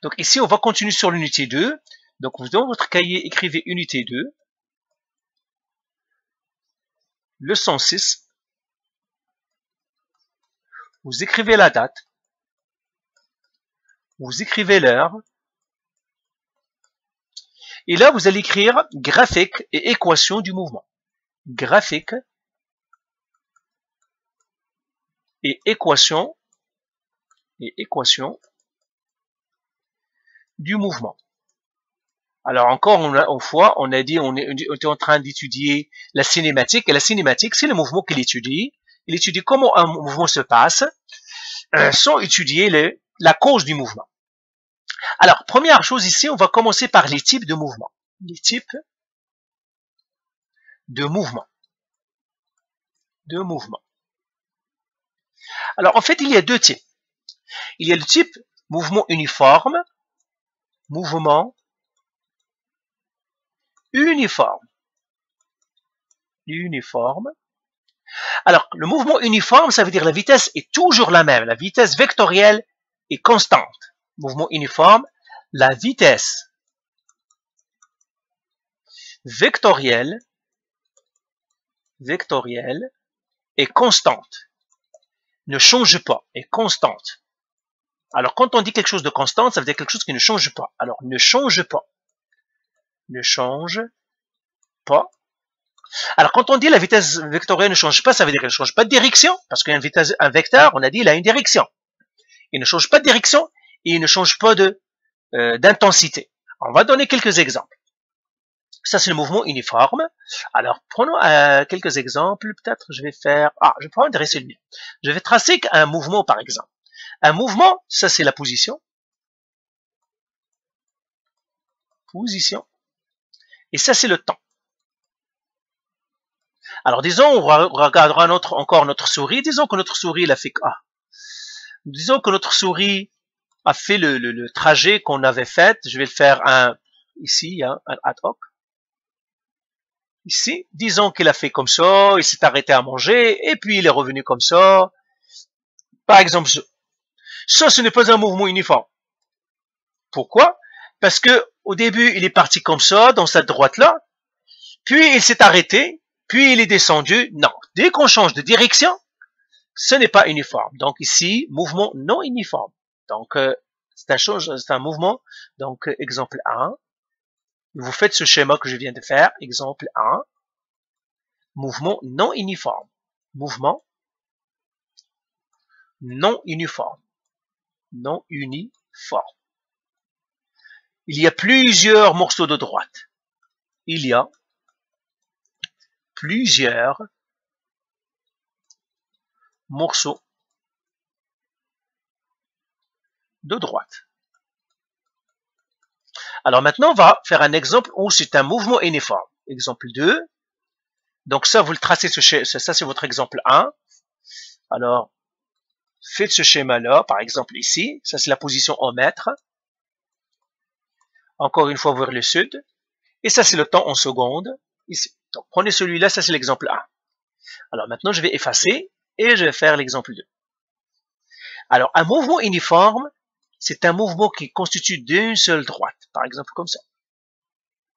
Donc ici, on va continuer sur l'unité 2. Donc vous dans votre cahier, écrivez unité 2, leçon 6. Vous écrivez la date, vous écrivez l'heure, et là vous allez écrire graphique et équation du mouvement. Graphique et équation du mouvement. Alors encore une fois, on a dit on était en train d'étudier la cinématique, et la cinématique c'est le mouvement qu'il étudie. Il étudie comment un mouvement se passe, sans étudier la cause du mouvement. Alors, première chose ici, on va commencer par les types de mouvements. Les types de mouvements. Alors, en fait, il y a deux types. Il y a le type mouvement uniforme, mouvement uniforme. Alors, le mouvement uniforme, ça veut dire la vitesse est toujours la même. La vitesse vectorielle est constante. Mouvement uniforme, la vitesse vectorielle est constante. Ne change pas, est constante. Alors, quand on dit quelque chose de constant, ça veut dire quelque chose qui ne change pas. Alors, ne change pas. Ne change pas. Alors, quand on dit la vitesse vectorielle ne change pas, ça veut dire qu'elle ne change pas de direction. Parce qu'un vecteur, on a dit, il a une direction. Il ne change pas de direction et il ne change pas d'intensité. On va donner quelques exemples. Ça, c'est le mouvement uniforme. Alors, prenons quelques exemples. Peut-être je vais faire... je vais prendre celui-là. Je vais tracer un mouvement, par exemple. Un mouvement, ça, c'est la position. Et ça, c'est le temps. Alors, disons, on regardera encore notre souris. Disons que notre souris, elle a fait... Disons que notre souris a fait le trajet qu'on avait fait. Je vais le faire ici, un ad hoc. Ici, disons qu'il a fait comme ça, il s'est arrêté à manger, et puis il est revenu comme ça. Par exemple, ça, ce n'est pas un mouvement uniforme. Pourquoi? Parce que au début, il est parti comme ça, dans cette droite-là, puis il s'est arrêté, puis il est descendu. Non, dès qu'on change de direction, ce n'est pas uniforme. Donc ici, mouvement non uniforme. Donc, c'est un mouvement. Donc, exemple 1. Vous faites ce schéma que je viens de faire. Exemple 1. Mouvement non uniforme. Mouvement non uniforme. Non uniforme. Il y a plusieurs morceaux de droite. Il y a plusieurs morceaux de droite. Alors maintenant, on va faire un exemple où c'est un mouvement uniforme. Exemple 2. Donc ça, vous le tracez, ça c'est votre exemple 1. Alors, faites ce schéma-là, par exemple ici. Ça c'est la position en mètres. Encore une fois vers le sud. Et ça c'est le temps en secondes. Ici. Donc prenez celui-là, ça c'est l'exemple 1. Alors maintenant, je vais effacer et je vais faire l'exemple 2. Alors, un mouvement uniforme, c'est un mouvement qui constitue d'une seule droite. Par exemple, comme ça.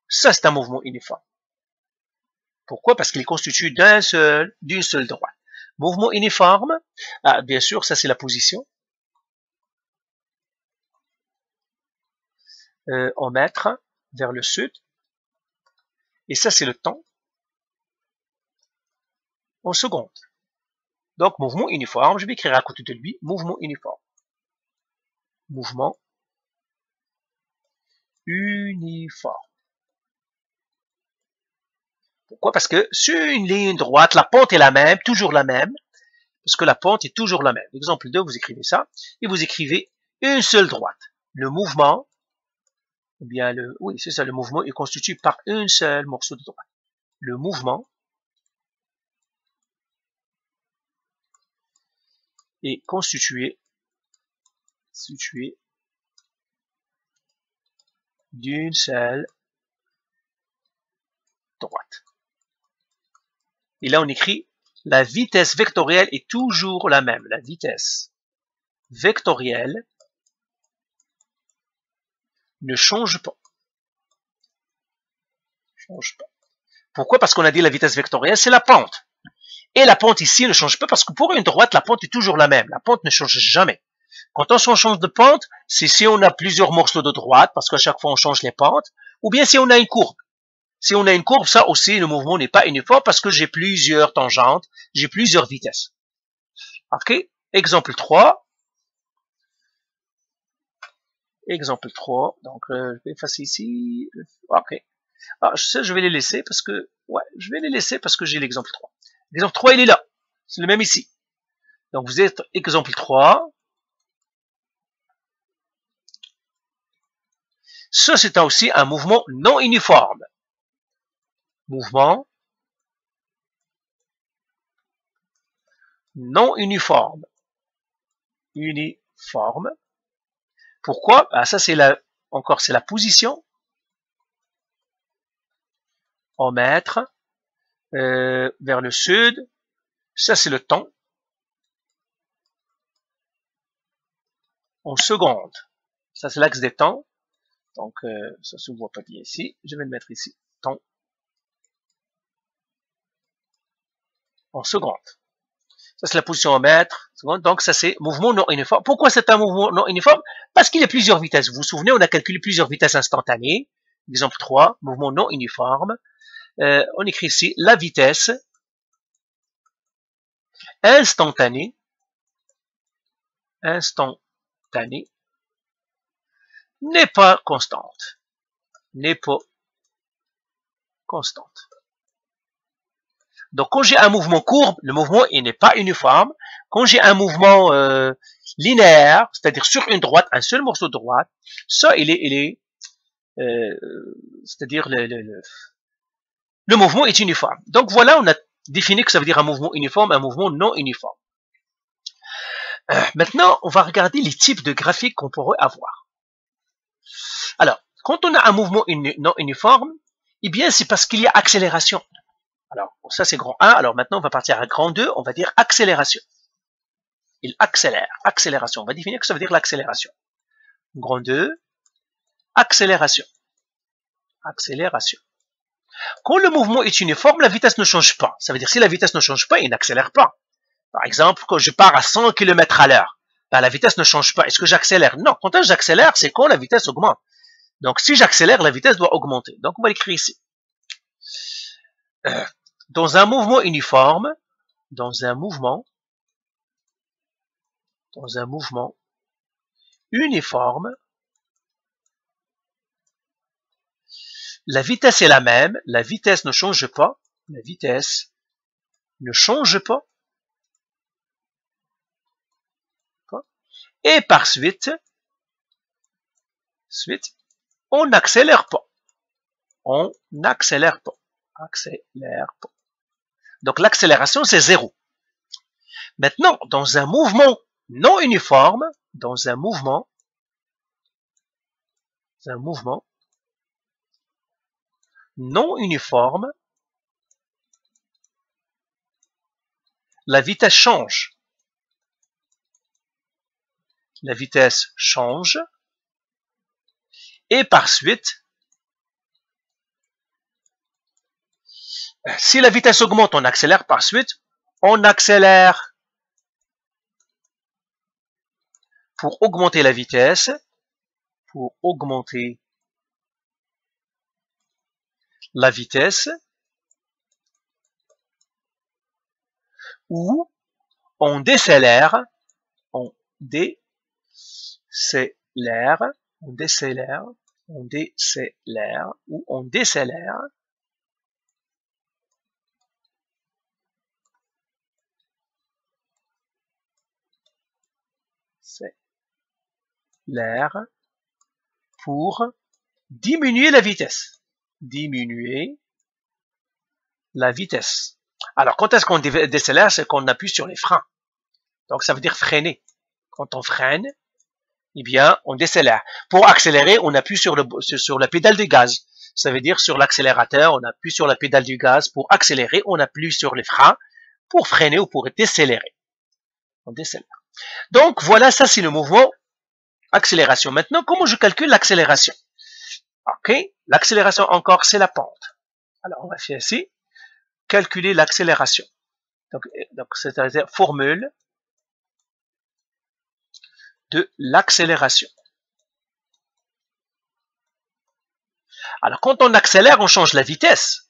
Ça, c'est un mouvement uniforme. Pourquoi? Parce qu'il est constitué d'une seule droite. Mouvement uniforme, bien sûr, ça c'est la position. En mètres, vers le sud. Et ça c'est le temps. En secondes. Donc, mouvement uniforme, je vais écrire à côté de lui, mouvement uniforme. Mouvement uniforme. Pourquoi? Parce que sur une ligne droite, la pente est la même, toujours la même, parce que la pente est toujours la même. Exemple 2, vous écrivez ça, et vous écrivez une seule droite. Le mouvement, ou bien oui, c'est ça, le mouvement est constitué par un seul morceau de droite. Le mouvement est constitué d'une seule droite. Et là, on écrit la vitesse vectorielle est toujours la même. La vitesse vectorielle ne change pas. Change pas. Pourquoi? Parce qu'on a dit la vitesse vectorielle, c'est la pente. Et la pente ici ne change pas parce que pour une droite, la pente est toujours la même. La pente ne change jamais. Quand on change de pente, c'est si on a plusieurs morceaux de droite, parce qu'à chaque fois on change les pentes, ou bien si on a une courbe. Si on a une courbe, ça aussi, le mouvement n'est pas uniforme parce que j'ai plusieurs tangentes, j'ai plusieurs vitesses. Ok? Exemple 3. Exemple 3. Donc, je vais effacer ici. Ok. Ah, je vais les laisser parce que, ouais, je vais les laisser parce que j'ai l'exemple 3. L'exemple 3, il est là. C'est le même ici. Donc, vous êtes exemple 3. Ça, c'est aussi un mouvement non uniforme. Mouvement non uniforme. Uniforme. Pourquoi? Ah, ça, c'est encore, c'est la position en mètres vers le sud. Ça, c'est le temps en secondes. Ça, c'est l'axe des temps. Donc, ça se voit pas bien ici. Je vais le mettre ici. Temps en secondes. Ça, c'est la position en mètres. Donc, ça, c'est mouvement non uniforme. Pourquoi c'est un mouvement non uniforme? Parce qu'il y a plusieurs vitesses. Vous vous souvenez, on a calculé plusieurs vitesses instantanées. Exemple 3, mouvement non uniforme. On écrit ici la vitesse instantanée n'est pas constante. N'est pas constante. Donc, quand j'ai un mouvement courbe, le mouvement n'est pas uniforme. Quand j'ai un mouvement linéaire, c'est-à-dire sur une droite, un seul morceau de droite, ça, c'est-à-dire le mouvement est uniforme. Donc, voilà, on a défini que ça veut dire un mouvement uniforme, un mouvement non uniforme. Maintenant, on va regarder les types de graphiques qu'on pourrait avoir. Alors, quand on a un mouvement non uniforme, eh bien, c'est parce qu'il y a accélération. Alors, ça, c'est grand 1. Alors, maintenant, on va partir à grand 2. On va dire accélération. Il accélère. Accélération. On va définir que ça veut dire l'accélération. Grand 2. Accélération. Accélération. Quand le mouvement est uniforme, la vitesse ne change pas. Ça veut dire si la vitesse ne change pas, il n'accélère pas. Par exemple, quand je pars à 100 km à l'heure, ben, la vitesse ne change pas. Est-ce que j'accélère? Non. Quand j'accélère, c'est quand la vitesse augmente. Donc, si j'accélère, la vitesse doit augmenter. Donc, on va l'écrire ici. Dans un mouvement uniforme, dans un mouvement uniforme, la vitesse est la même, la vitesse ne change pas, la vitesse ne change pas, et par suite, on n'accélère pas. On n'accélère pas. Accélère pas. Donc l'accélération, c'est 0. Maintenant, dans un mouvement non uniforme, dans un mouvement non uniforme, la vitesse change. La vitesse change. Et par suite, si la vitesse augmente, on accélère par suite. On accélère pour augmenter la vitesse. Pour augmenter la vitesse. Ou on décélère. On décélère. On décélère. On décélère. Ou on décélère. C'est l'air pour diminuer la vitesse. Diminuer la vitesse. Alors, quand est-ce qu'on décélère? C'est qu'on appuie sur les freins. Donc, ça veut dire freiner. Quand on freine, eh bien, on décélère. Pour accélérer, on appuie sur la pédale du gaz. Ça veut dire sur l'accélérateur, on appuie sur la pédale du gaz. Pour accélérer, on appuie sur les freins. Pour freiner ou pour décélérer. On décélère. Donc, voilà, ça c'est le mouvement accélération. Maintenant, comment je calcule l'accélération? OK? L'accélération encore, c'est la pente. Alors, on va faire ici, calculer l'accélération. Donc c'est-à-dire formule de l'accélération. Alors, quand on accélère, on change la vitesse.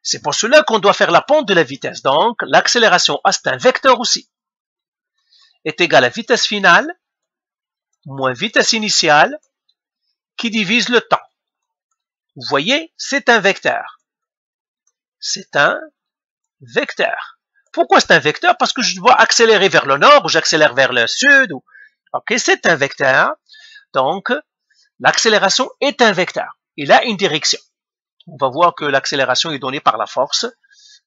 C'est pour cela qu'on doit faire la pente de la vitesse. Donc, l'accélération, c'est un vecteur aussi, est égal à vitesse finale moins vitesse initiale qui divise le temps. Vous voyez, c'est un vecteur. C'est un vecteur. Pourquoi c'est un vecteur? Parce que je dois accélérer vers le nord ou j'accélère vers le sud. Ok, c'est un vecteur. Donc, l'accélération est un vecteur. Il a une direction. On va voir que l'accélération est donnée par la force.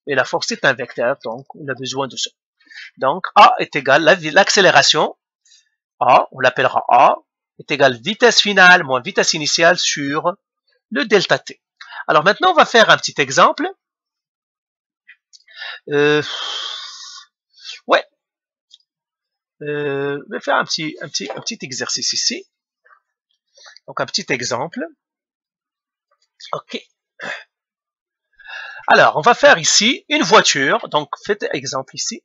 Et la force est un vecteur, donc on a besoin de ça. Donc, A est égal, l'accélération, A, on l'appellera A, est égal vitesse finale moins vitesse initiale sur le delta t. Alors maintenant, on va faire un petit exemple. Je vais faire un petit exercice ici. Donc, un petit exemple. OK. Alors, on va faire ici une voiture. Donc, faites exemple ici.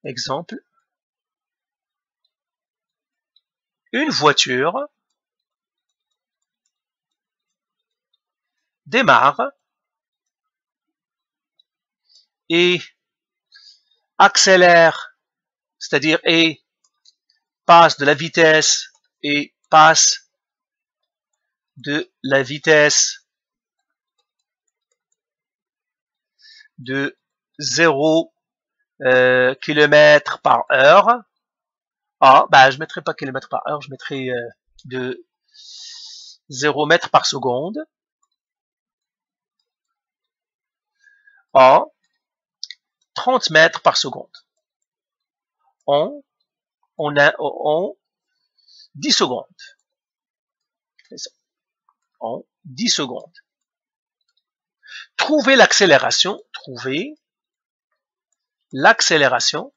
Exemple. Une voiture démarre et accélère, c'est-à-dire et passe de la vitesse et passe de la vitesse de 0 km par heure. Ah, ben, je ne mettrai pas km par heure, je mettrai de 0 mètres par seconde. En 30 mètres par seconde. En 10 secondes. C'est ça. En 10 secondes. Trouvez l'accélération. Trouvez l'accélération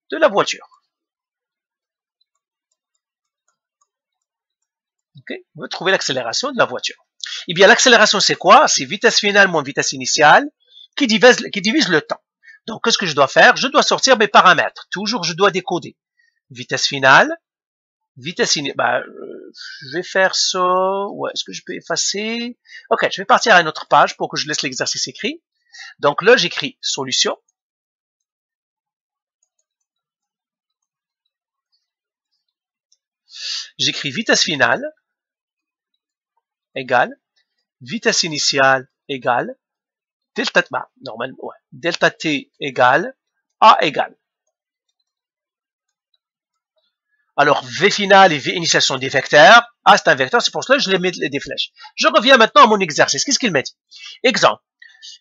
de la voiture. Okay. On veut trouver l'accélération de la voiture. Eh bien, l'accélération, c'est quoi? C'est vitesse finale moins vitesse initiale qui divise le temps. Donc, qu'est-ce que je dois faire? Je dois sortir mes paramètres. Toujours, je dois décoder. Vitesse finale, vitesse initiale. Je vais faire ça. Ouais, est-ce que je peux effacer? Ok, je vais partir à une autre page pour que je laisse l'exercice écrit. Donc là, j'écris solution. J'écris vitesse finale égale vitesse initiale égale delta, normalement, ouais, delta t égale A égale. Alors, V final et V initial sont des vecteurs. A, c'est un vecteur, c'est pour cela que je les mets des flèches. Je reviens maintenant à mon exercice. Qu'est-ce qu'il m'a dit? Exemple.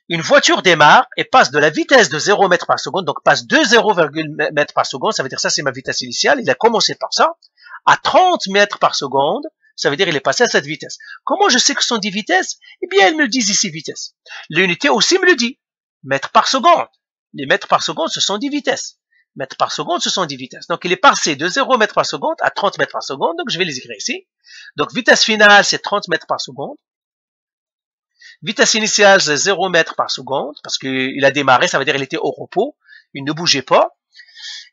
Une voiture démarre et passe de la vitesse de 0 mètre par seconde, donc passe de 0,1 mètre par seconde, ça veut dire ça c'est ma vitesse initiale, il a commencé par ça, à 30 mètres par seconde, ça veut dire il est passé à cette vitesse. Comment je sais que ce sont des vitesses? Eh bien, elles me le disent ici, vitesse. L'unité aussi me le dit, mètres par seconde. Les mètres par seconde, ce sont des vitesses. Mètres par seconde, ce sont des vitesses. Donc, il est passé de 0 mètre par seconde à 30 mètres par seconde, donc je vais les écrire ici. Donc, vitesse finale, c'est 30 mètres par seconde. Vitesse initiale, c'est 0 mètre par seconde, parce qu'il a démarré, ça veut dire qu'il était au repos, il ne bougeait pas.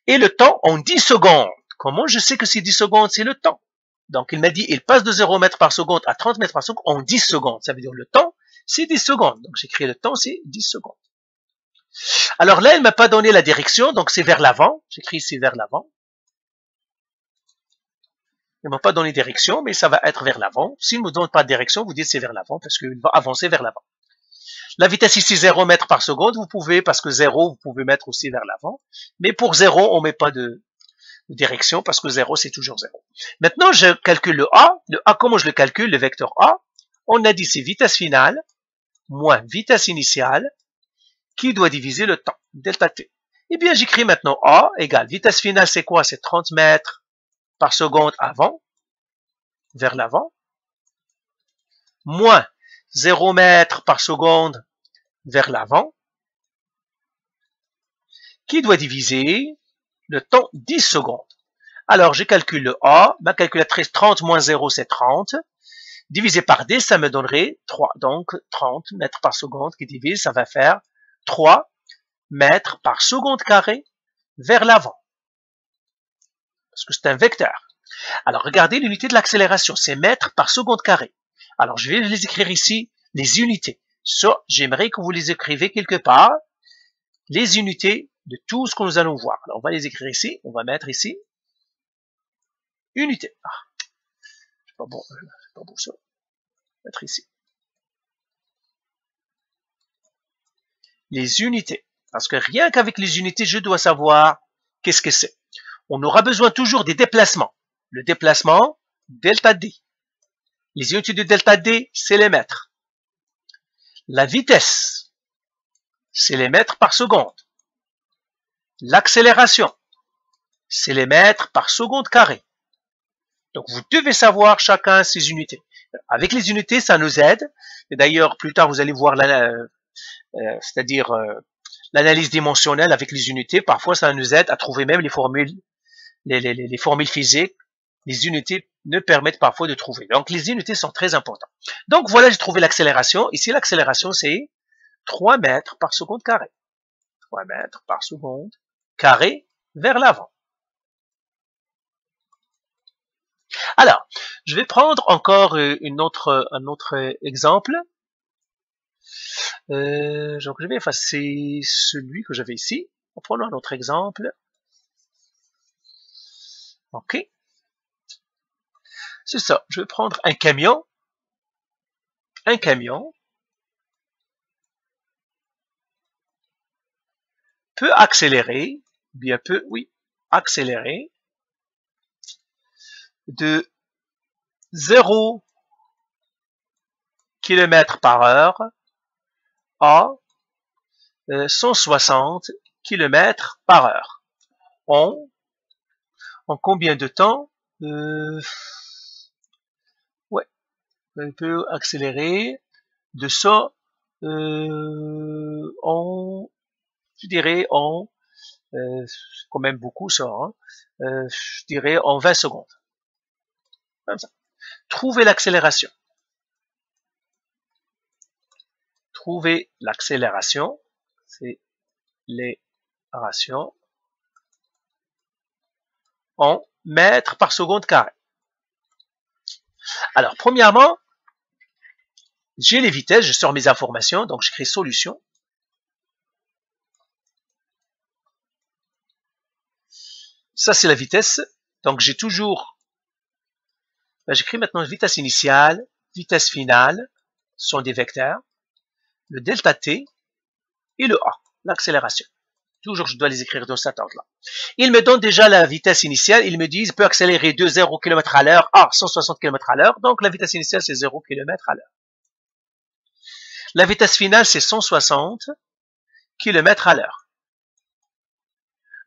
Et le temps en 10 secondes. Comment je sais que c'est 10 secondes? C'est le temps. Donc, il m'a dit, il passe de 0 mètre par seconde à 30 mètres par seconde en 10 secondes. Ça veut dire le temps, c'est 10 secondes. Donc, j'écris le temps, c'est 10 secondes. Alors là, il ne m'a pas donné la direction, donc c'est vers l'avant. J'écris ici vers l'avant. Il ne m'a pas donné de direction, mais ça va être vers l'avant. S'il ne me donne pas de direction, vous dites c'est vers l'avant, parce qu'il va avancer vers l'avant. La vitesse ici, 0 mètre par seconde, vous pouvez, parce que 0, vous pouvez mettre aussi vers l'avant. Mais pour 0, on ne met pas de direction, parce que 0, c'est toujours 0. Maintenant, je calcule le A. Le A, comment je le calcule? Le vecteur A. On a dit c'est vitesse finale moins vitesse initiale qui doit diviser le temps, delta t. Eh bien, j'écris maintenant A égale vitesse finale, c'est quoi? C'est 30 mètres par seconde avant, vers l'avant, moins 0 mètres par seconde vers l'avant, qui doit diviser le temps 10 secondes. Alors, je calcule le A. Ma calculatrice 30 moins 0, c'est 30. Divisé par D, ça me donnerait 3. Donc, 30 mètres par seconde qui divise, ça va faire 3 mètres par seconde carré vers l'avant. Parce que c'est un vecteur. Alors, regardez l'unité de l'accélération. C'est mètres par seconde carré. Alors, je vais les écrire ici, les unités. Ça, j'aimerais que vous les écrivez quelque part. Les unités de tout ce que nous allons voir. Alors, on va les écrire ici. On va mettre ici. Unité. Ah, c'est pas bon ça. Mettre ici. Les unités. Parce que rien qu'avec les unités, je dois savoir qu'est-ce que c'est. On aura besoin toujours des déplacements. Le déplacement, delta D. Les unités de delta D, c'est les mètres. La vitesse, c'est les mètres par seconde. L'accélération, c'est les mètres par seconde carré. Donc, vous devez savoir chacun ces unités. Avec les unités, ça nous aide. Et d'ailleurs, plus tard, vous allez voir l'analyse dimensionnelle avec les unités. Parfois, ça nous aide à trouver même les formules, les formules physiques. Les unités nous permettent parfois de trouver. Donc, les unités sont très importantes. Donc, voilà, j'ai trouvé l'accélération. Ici, l'accélération, c'est 3 mètres par seconde carré. 3 mètres par seconde carré vers l'avant. Alors, je vais prendre encore un autre exemple. Donc, je vais effacer celui que j'avais ici. Prenons un autre exemple. OK. C'est ça. Je vais prendre un camion. Un camion peut accélérer, bien peut, oui, accélérer de 0 km par heure à 160 km par heure. En combien de temps? Ouais, on peut accélérer de ça je dirais en quand même beaucoup ça, hein, je dirais en 20 secondes. Comme ça. Trouvez l'accélération. Trouver l'accélération, c'est l'accélération en mètres par seconde carré. Alors, premièrement, j'ai les vitesses, je sors mes informations, donc j'écris solution. Ça, c'est la vitesse. Donc, j'ai toujours, j'écris maintenant vitesse initiale, vitesse finale, sont des vecteurs, le delta t et le a, l'accélération. Toujours, je dois les écrire dans cet ordre-là. Il me donne déjà la vitesse initiale. Il me dit, il peut accélérer de 0 km à l'heure à 160 km à l'heure. Donc, la vitesse initiale, c'est 0 km à l'heure. La vitesse finale, c'est 160 km à l'heure.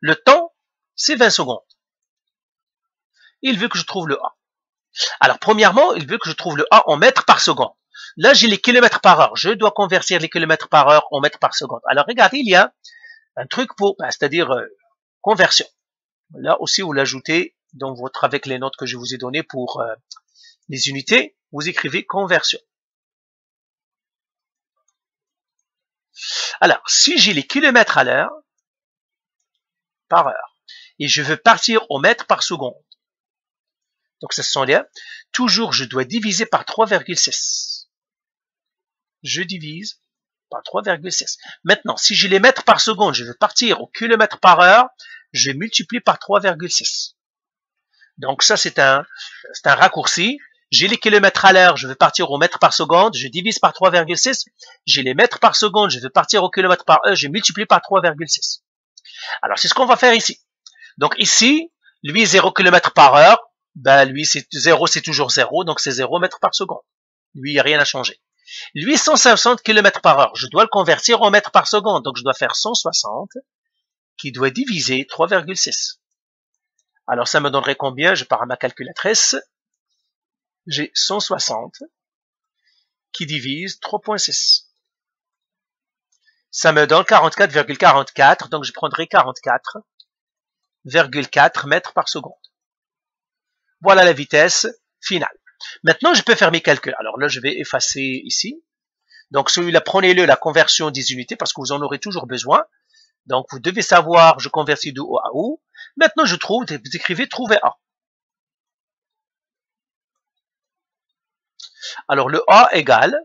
Le temps, c'est 20 secondes. Il veut que je trouve le A. Alors, premièrement, il veut que je trouve le A en mètres par seconde. Là, j'ai les kilomètres par heure. Je dois convertir les kilomètres par heure en mètres par seconde. Alors, regardez, il y a un truc pour, c'est-à-dire conversion. Là aussi, vous l'ajoutez dans votre, avec les notes que je vous ai données pour les unités, vous écrivez conversion. Alors, si j'ai les kilomètres à l'heure, par heure, et je veux partir au mètre par seconde, donc ce sont les, toujours je dois diviser par 3,6. Je divise par 3,6. Maintenant, si j'ai les mètres par seconde, je veux partir au kilomètre par heure, je multiplie par 3,6. Donc ça, c'est un raccourci. J'ai les kilomètres à l'heure, je veux partir au mètre par seconde, je divise par 3,6. J'ai les mètres par seconde, je veux partir au kilomètre par heure, je multiplie par 3,6. Alors, c'est ce qu'on va faire ici. Donc ici, lui, 0 km par heure, ben lui, c'est 0, c'est toujours 0, donc c'est 0 mètres par seconde. Lui, il n'y a rien à changer. Lui, 160 km par heure, je dois le convertir en mètres par seconde, donc je dois faire 160 qui doit diviser 3,6. Alors, ça me donnerait combien? Je pars à ma calculatrice. J'ai 160 qui divise 3,6. Ça me donne 44,44, donc je prendrai 44,4 mètres par seconde. Voilà la vitesse finale. Maintenant, je peux faire mes calculs. Alors là, je vais effacer ici. Donc celui-là, prenez-le, la conversion des unités, parce que vous en aurez toujours besoin. Donc vous devez savoir, je convertis de où à où. Maintenant, je trouve, vous écrivez trouver A. Alors le A égale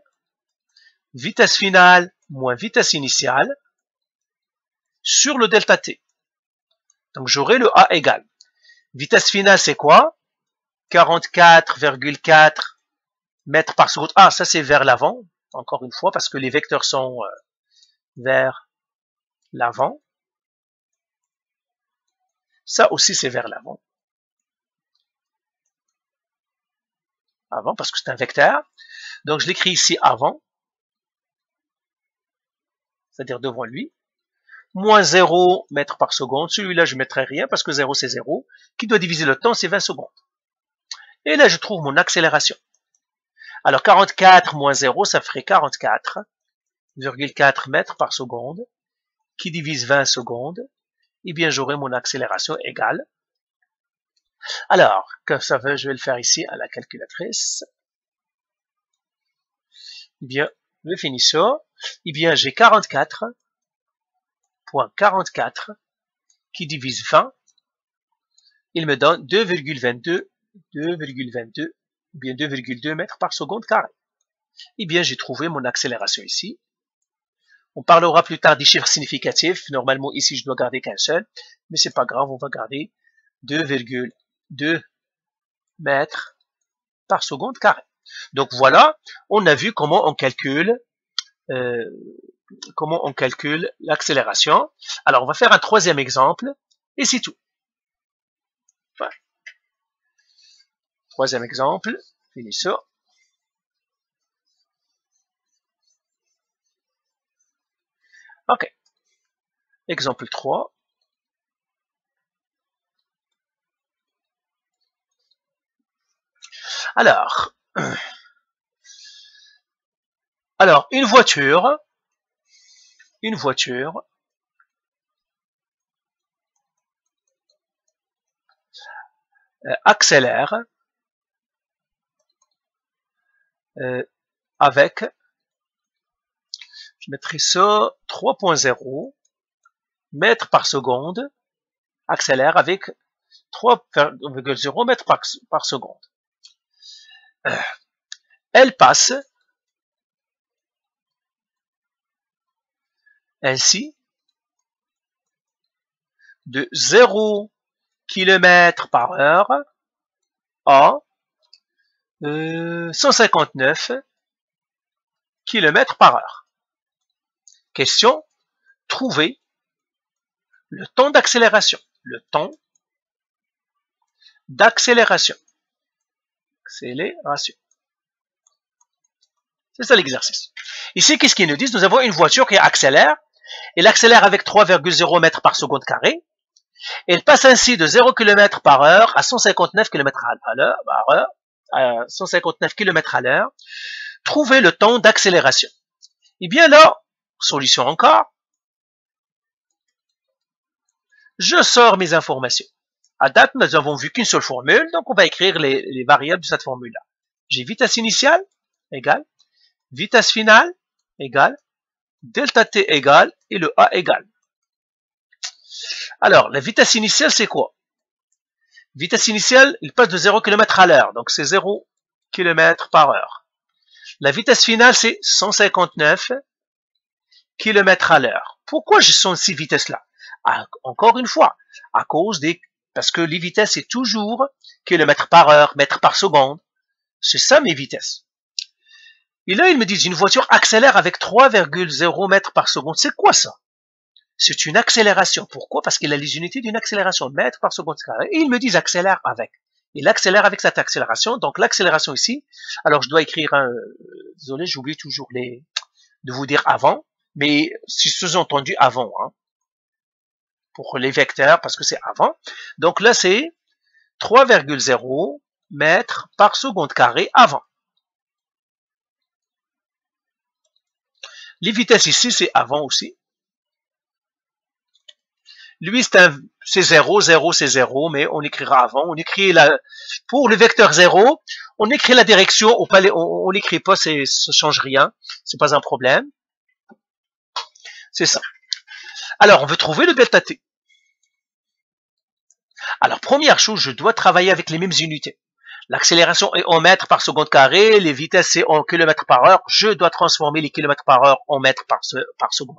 vitesse finale moins vitesse initiale sur le delta T. Donc j'aurai le A égale. Vitesse finale, c'est quoi? 44,4 mètres par seconde. Ah, ça c'est vers l'avant, encore une fois, parce que les vecteurs sont vers l'avant. Ça aussi c'est vers l'avant. Avant, parce que c'est un vecteur. Donc je l'écris ici avant, c'est-à-dire devant lui. Moins 0 mètres par seconde. Celui-là, je ne mettrai rien parce que 0, c'est 0. Qui doit diviser le temps, c'est 20 secondes. Et là, je trouve mon accélération. Alors, 44 moins 0, ça ferait 44,4 mètres par seconde. Qui divise 20 secondes. Eh bien, j'aurai mon accélération égale. Alors, que ça veut, je vais le faire ici à la calculatrice. Eh bien, je finis ça. Eh bien, j'ai 44,44 qui divise 20. Il me donne 2,22 ou bien 2,2 mètres par seconde carré. Eh bien, j'ai trouvé mon accélération ici. On parlera plus tard des chiffres significatifs. Normalement, ici, je dois garder qu'un seul, mais c'est pas grave, on va garder 2,2 mètres par seconde carré. Donc voilà, on a vu comment on calcule l'accélération. Alors, on va faire un troisième exemple, et c'est tout. Voilà. Troisième exemple, finis ça. OK. Exemple 3. Alors, une voiture accélère avec, je mettrai ça 3.0 mètres par seconde, accélère avec 3,0 mètres par seconde. Elle passe ainsi de 0 km par heure à 159 km par heure. Question, trouver le temps d'accélération. Le temps d'accélération. Accélération. C'est ça l'exercice. Ici, qu'est-ce qu'ils nous disent? Nous avons une voiture qui accélère. Elle accélère avec 3,0 mètres par seconde carré. Elle passe ainsi de 0 km par heure à 159 km à l'heure. Trouvez le temps d'accélération. Eh bien là, solution encore. Je sors mes informations. À date, nous avons vu qu'une seule formule, donc on va écrire les variables de cette formule-là. J'ai vitesse initiale égale, vitesse finale égale, delta t égale et le A égale. Alors, la vitesse initiale, c'est quoi? Vitesse initiale, il passe de 0 km à l'heure, donc c'est 0 km par heure. La vitesse finale, c'est 159 km à l'heure. Pourquoi je sens ces vitesses-là? Encore une fois, à cause parce que les vitesses, c'est toujours km par heure, mètre par seconde. C'est ça mes vitesses. Et là, ils me disent, une voiture accélère avec 3,0 mètres par seconde. C'est quoi ça? C'est une accélération. Pourquoi? Parce qu'il a les unités d'une accélération, mètres par seconde carré. Et ils me disent accélère avec. Il accélère avec cette accélération. Donc l'accélération ici, alors je dois écrire désolé, j'oublie toujours de vous dire avant, mais c'est sous-entendu avant, hein, pour les vecteurs, parce que c'est avant. Donc là, c'est 3,0 mètres par seconde carré avant. Les vitesses ici, c'est avant aussi. Lui, c'est c'est 0, 0 c'est 0, mais on écrira avant. On écrit pour le vecteur 0, on écrit la direction, on l'écrit pas, ça change rien, c'est pas un problème. C'est ça. Alors, on veut trouver le delta t. Alors, première chose, je dois travailler avec les mêmes unités. L'accélération est en mètres par seconde carré, les vitesses c'est en kilomètres par heure. Je dois transformer les kilomètres par heure en mètres par seconde.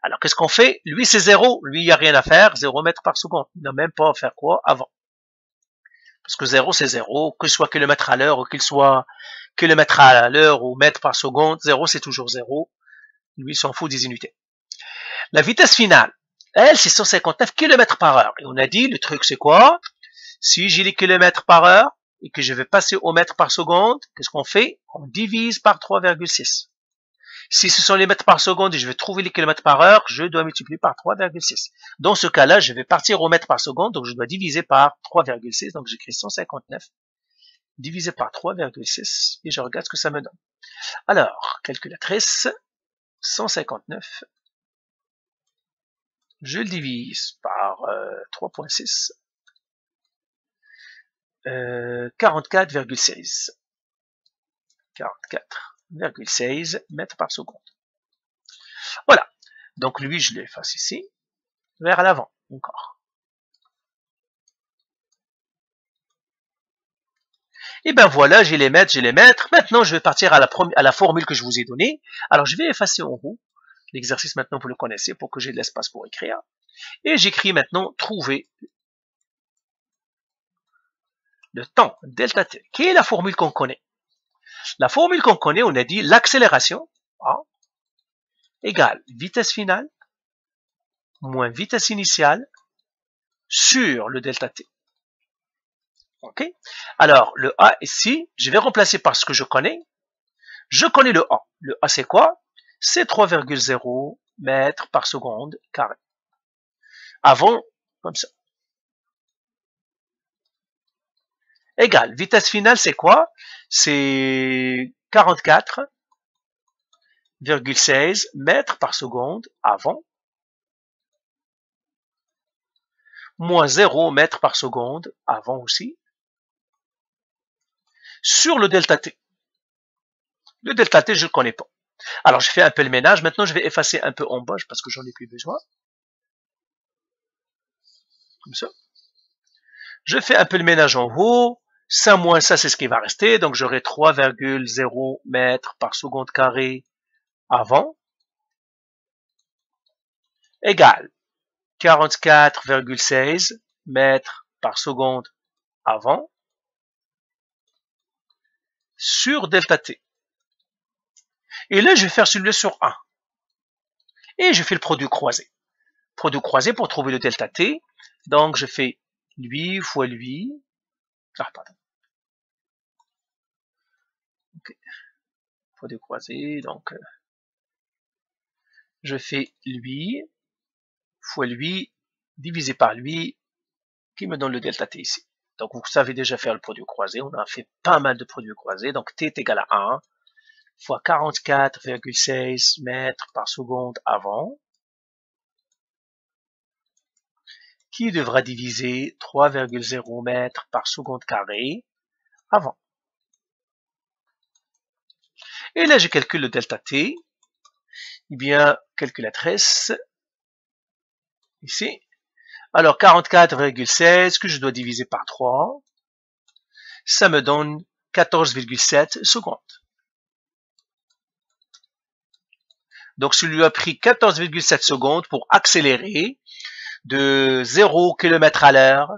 Alors, qu'est-ce qu'on fait? Lui, c'est 0. Lui, il n'y a rien à faire. 0 mètres par seconde. Il n'a même pas à faire quoi avant. Parce que 0, c'est 0. Que ce soit kilomètre à l'heure ou qu'il soit kilomètre à l'heure ou mètre par seconde, 0, c'est toujours 0. Lui, il s'en fout des unités. La vitesse finale, elle, c'est 159 km par heure. Et on a dit, le truc, c'est quoi? Si j'ai les kilomètres par heure et que je vais passer au mètre par seconde, qu'est-ce qu'on fait? On divise par 3,6. Si ce sont les mètres par seconde et je vais trouver les kilomètres par heure, je dois multiplier par 3,6. Dans ce cas-là, je vais partir au mètre par seconde, donc je dois diviser par 3,6. Donc j'écris 159 divisé par 3,6 et je regarde ce que ça me donne. Alors, calculatrice, 159, je le divise par 3,6, 44,16. 44,16 mètres par seconde. Voilà. Donc lui, je l'efface ici, vers l'avant, encore. Et ben voilà, j'ai les mètres, j'ai les mètres. Maintenant, je vais partir à la formule que je vous ai donnée. Alors, je vais effacer en haut. L'exercice, maintenant, vous le connaissez pour que j'ai de l'espace pour écrire. Et j'écris maintenant, trouver le temps, delta t. Quelle est la formule qu'on connaît? La formule qu'on connaît, on a dit l'accélération égale vitesse finale moins vitesse initiale sur le delta t. Ok? Alors, le A ici, je vais remplacer par ce que je connais. Je connais le A. Le A, c'est quoi? C'est 3,0 mètres par seconde carré. Avant, comme ça. Égal. Vitesse finale, c'est quoi? C'est 44,16 mètres par seconde avant, moins 0 mètres par seconde avant aussi, sur le delta t. Le delta t, je ne le connais pas. Alors, je fais un peu le ménage. Maintenant, je vais effacer un peu en bas parce que j'en ai plus besoin. Comme ça. Je fais un peu le ménage en haut. Ça moins ça, c'est ce qui va rester. Donc, j'aurai 3,0 mètres par seconde carré avant. Égal 44,16 mètres par seconde avant sur delta t. Et là, je vais faire celui-là sur 1. Et je fais le produit croisé. Produit croisé pour trouver le delta t. Donc, je fais lui fois lui. Ah, pardon. Ok. Produit croisé, donc je fais lui fois lui divisé par lui qui me donne le delta t ici. Donc, vous savez déjà faire le produit croisé. On a fait pas mal de produits croisés. Donc, t est égal à 1 fois 44,16 mètres par seconde avant, qui devra diviser 3,0 mètres par seconde carré avant. Et là, je calcule le delta t. Eh bien, calculatrice, ici. Alors, 44,16 que je dois diviser par 3, ça me donne 14,7 secondes. Donc, ça lui a pris 14,7 secondes pour accélérer de 0 km à l'heure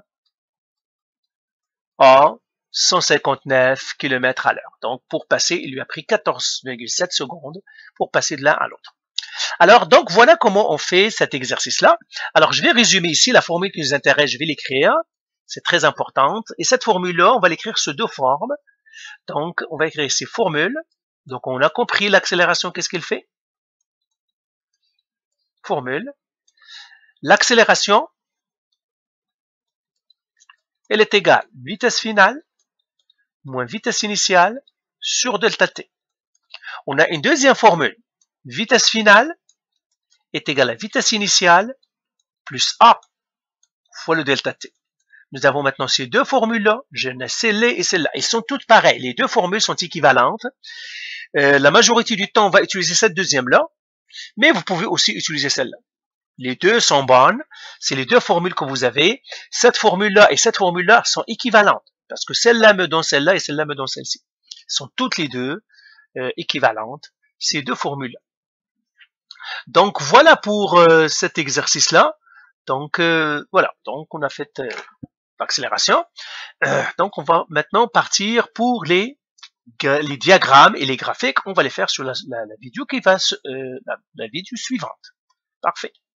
à 159 km à l'heure. Donc, pour passer, il lui a pris 14,7 secondes pour passer de l'un à l'autre. Alors, donc, voilà comment on fait cet exercice-là. Alors, je vais résumer ici la formule qui nous intéresse, je vais l'écrire. C'est très importante. Et cette formule-là, on va l'écrire sous deux formes. Donc, on va écrire ces formules. Donc, on a compris l'accélération, qu'est-ce qu'elle fait? Formule. L'accélération, elle est égale vitesse finale moins vitesse initiale sur delta t. On a une deuxième formule. Vitesse finale est égale à vitesse initiale plus a fois le delta t. Nous avons maintenant ces deux formules-là, j'en ai celle-là et celle-là. Elles sont toutes pareilles, les deux formules sont équivalentes. La majorité du temps, on va utiliser cette deuxième-là, mais vous pouvez aussi utiliser celle-là. Les deux sont bonnes, c'est les deux formules que vous avez. Cette formule-là et cette formule-là sont équivalentes, parce que celle-là me donne celle-là et celle-là me donne celle-ci. Elles sont toutes les deux équivalentes, ces deux formules-là. Donc voilà pour cet exercice-là. Donc voilà, donc on a fait l'accélération. Donc on va maintenant partir pour les diagrammes et les graphiques. On va les faire sur la vidéo qui va la vidéo suivante. Parfait.